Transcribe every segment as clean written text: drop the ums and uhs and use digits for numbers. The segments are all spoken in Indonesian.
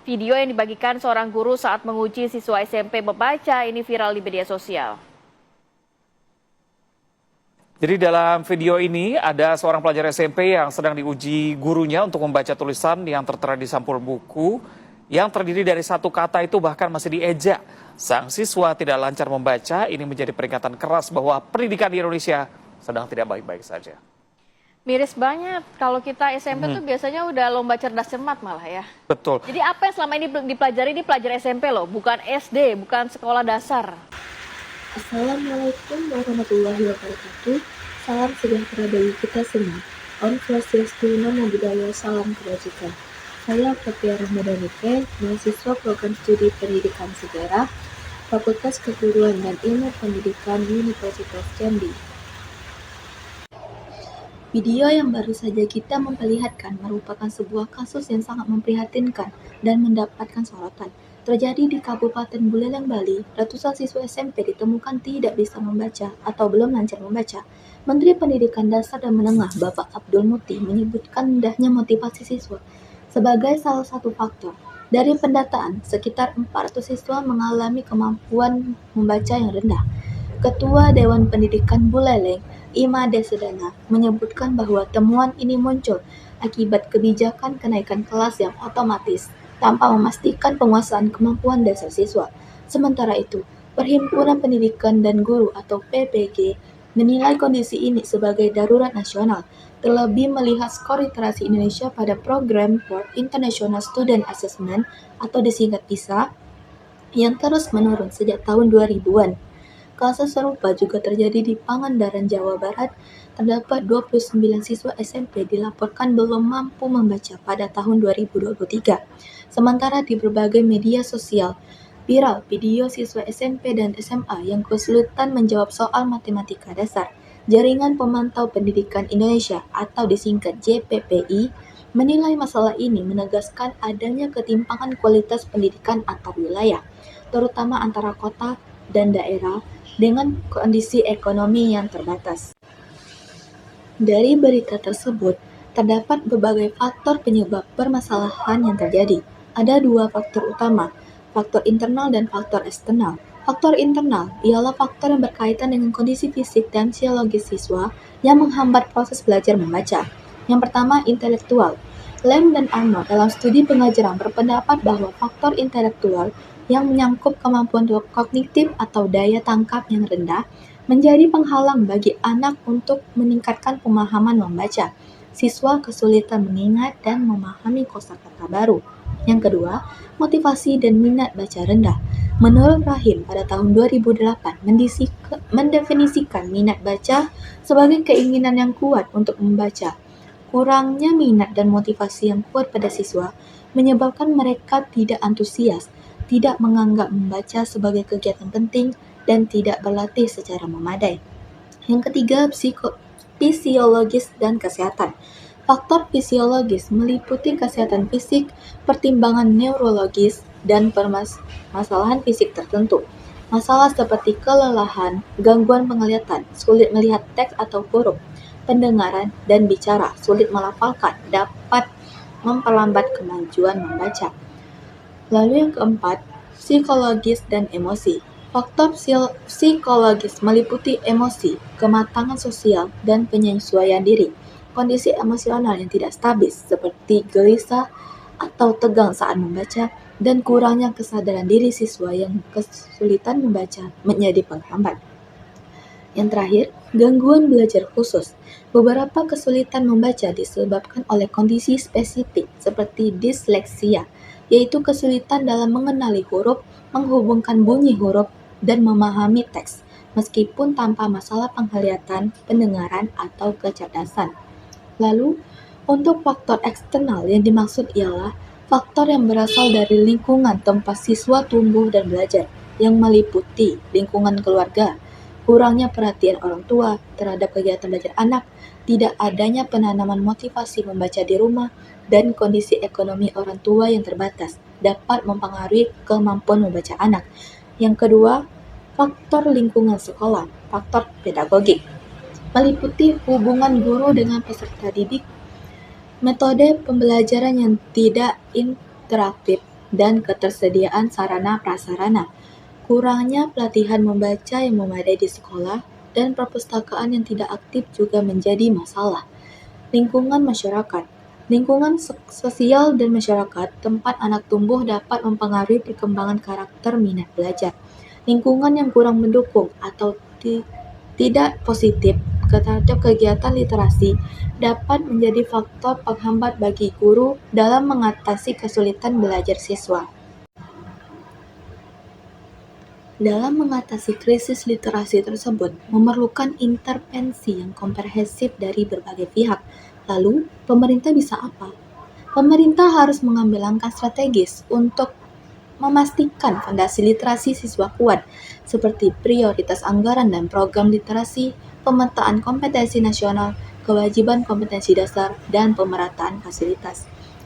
Video yang dibagikan seorang guru saat menguji siswa SMP membaca ini viral di media sosial. Jadi dalam video ini ada seorang pelajar SMP yang sedang diuji gurunya untuk membaca tulisan yang tertera di sampul buku yang terdiri dari satu kata itu bahkan masih diejak. Sang siswa tidak lancar membaca, ini menjadi peringatan keras bahwa pendidikan di Indonesia sedang tidak baik-baik saja. Miris banget, kalau kita SMP tuh biasanya udah lomba cerdas cermat malah ya. Betul. Jadi apa yang selama ini dipelajari di pelajar SMP loh, bukan SD, bukan sekolah dasar. Assalamualaikum warahmatullahi wabarakatuh. Salam sejahtera bagi kita semua. Om Swastiastu, Namo Buddhaya, salam kebajikan. Saya Fatia Rahmadanike, mahasiswa program studi Pendidikan Sejarah, Fakultas Keguruan dan Ilmu Pendidikan Universitas Jambi. Video yang baru saja kita memperlihatkan merupakan sebuah kasus yang sangat memprihatinkan dan mendapatkan sorotan. Terjadi di Kabupaten Buleleng, Bali, ratusan siswa SMP ditemukan tidak bisa membaca atau belum lancar membaca. Menteri Pendidikan Dasar dan Menengah Bapak Abdul Muti menyebutkan rendahnya motivasi siswa sebagai salah satu faktor. Dari pendataan, sekitar 400 siswa mengalami kemampuan membaca yang rendah. Ketua Dewan Pendidikan Buleleng, Ima Desedana, menyebutkan bahwa temuan ini muncul akibat kebijakan kenaikan kelas yang otomatis tanpa memastikan penguasaan kemampuan dasar siswa. Sementara itu, Perhimpunan Pendidikan dan Guru atau PPG menilai kondisi ini sebagai darurat nasional, terlebih melihat skor literasi Indonesia pada program for International Student Assessment atau disingkat PISA yang terus menurun sejak tahun 2000-an. Kasus serupa juga terjadi di Pangandaran, Jawa Barat. Terdapat 29 siswa SMP dilaporkan belum mampu membaca pada tahun 2023. Sementara di berbagai media sosial, viral video siswa SMP dan SMA yang kesulitan menjawab soal matematika dasar. Jaringan Pemantau Pendidikan Indonesia atau disingkat JPPI menilai masalah ini menegaskan adanya ketimpangan kualitas pendidikan antar wilayah, terutama antara kota dan daerah dengan kondisi ekonomi yang terbatas. Dari berita tersebut, terdapat berbagai faktor penyebab permasalahan yang terjadi. Ada dua faktor utama, faktor internal dan faktor eksternal. Faktor internal ialah faktor yang berkaitan dengan kondisi fisik dan psikologis siswa yang menghambat proses belajar membaca. Yang pertama, intelektual. Lem dan Arnold dalam studi pengajaran berpendapat bahwa faktor intelektual yang menyangkut kemampuan kognitif atau daya tangkap yang rendah menjadi penghalang bagi anak untuk meningkatkan pemahaman membaca. Siswa kesulitan mengingat dan memahami kosakata baru. Yang kedua, motivasi dan minat baca rendah. Menurut Rahim pada tahun 2008 mendefinisikan minat baca sebagai keinginan yang kuat untuk membaca. Kurangnya minat dan motivasi yang kuat pada siswa menyebabkan mereka tidak antusias, tidak menganggap membaca sebagai kegiatan penting, dan tidak berlatih secara memadai. Yang ketiga, fisiologis dan kesehatan. Faktor fisiologis meliputi kesehatan fisik, pertimbangan neurologis, dan permasalahan fisik tertentu. Masalah seperti kelelahan, gangguan penglihatan, sulit melihat teks atau huruf, pendengaran, dan bicara, sulit melafalkan, dapat memperlambat kemajuan membaca. Lalu yang keempat, psikologis dan emosi. Faktor psikologis meliputi emosi, kematangan sosial, dan penyesuaian diri. Kondisi emosional yang tidak stabil seperti gelisah atau tegang saat membaca, dan kurangnya kesadaran diri siswa yang kesulitan membaca menjadi penghambat. Yang terakhir, gangguan belajar khusus. Beberapa kesulitan membaca disebabkan oleh kondisi spesifik seperti disleksia, yaitu kesulitan dalam mengenali huruf, menghubungkan bunyi huruf, dan memahami teks, meskipun tanpa masalah penglihatan, pendengaran, atau kecerdasan. Lalu, untuk faktor eksternal yang dimaksud ialah faktor yang berasal dari lingkungan tempat siswa tumbuh dan belajar, yang meliputi lingkungan keluarga, kurangnya perhatian orang tua terhadap kegiatan belajar anak, tidak adanya penanaman motivasi membaca di rumah, dan kondisi ekonomi orang tua yang terbatas dapat mempengaruhi kemampuan membaca anak. Yang kedua, faktor lingkungan sekolah, faktor pedagogik, meliputi hubungan guru dengan peserta didik, metode pembelajaran yang tidak interaktif, dan ketersediaan sarana prasarana. Kurangnya pelatihan membaca yang memadai di sekolah dan perpustakaan yang tidak aktif juga menjadi masalah. Lingkungan masyarakat. Lingkungan sosial dan masyarakat tempat anak tumbuh dapat mempengaruhi perkembangan karakter minat belajar. Lingkungan yang kurang mendukung atau tidak positif terhadap kegiatan literasi dapat menjadi faktor penghambat bagi guru dalam mengatasi kesulitan belajar siswa. Dalam mengatasi krisis literasi tersebut memerlukan intervensi yang komprehensif dari berbagai pihak. Lalu, pemerintah bisa apa? Pemerintah harus mengambil langkah strategis untuk memastikan fondasi literasi siswa kuat, seperti prioritas anggaran dan program literasi, pemetaan kompetensi nasional, kewajiban kompetensi dasar, dan pemerataan fasilitas.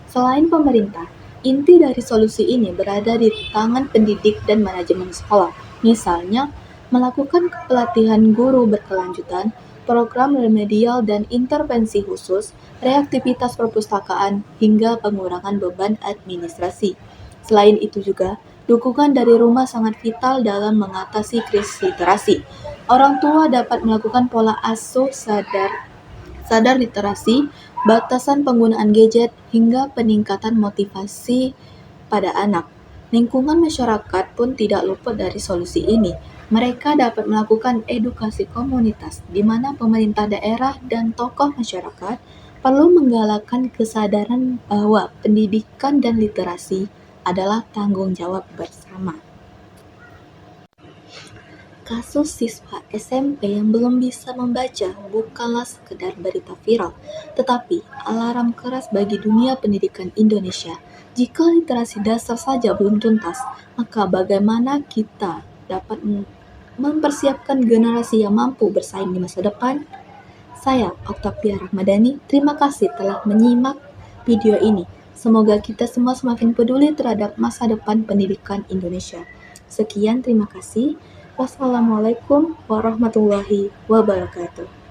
Selain pemerintah, inti dari solusi ini berada di tangan pendidik dan manajemen sekolah, misalnya melakukan pelatihan guru berkelanjutan, program remedial dan intervensi khusus, reaktivitas perpustakaan, hingga pengurangan beban administrasi. Selain itu juga, dukungan dari rumah sangat vital dalam mengatasi krisis literasi. Orang tua dapat melakukan pola asuh sadar literasi, batasan penggunaan gadget, hingga peningkatan motivasi pada anak. Lingkungan masyarakat pun tidak luput dari solusi ini. Mereka dapat melakukan edukasi komunitas, di mana pemerintah daerah dan tokoh masyarakat perlu menggalakkan kesadaran bahwa pendidikan dan literasi adalah tanggung jawab bersama. Kasus siswa SMP yang belum bisa membaca bukanlah sekedar berita viral, tetapi alarm keras bagi dunia pendidikan Indonesia. Jika literasi dasar saja belum tuntas, maka bagaimana kita dapat mempersiapkan generasi yang mampu bersaing di masa depan? Saya, Oktavia Rahmadani, terima kasih telah menyimak video ini. Semoga kita semua semakin peduli terhadap masa depan pendidikan Indonesia. Sekian, terima kasih. Wassalamualaikum warahmatullahi wabarakatuh.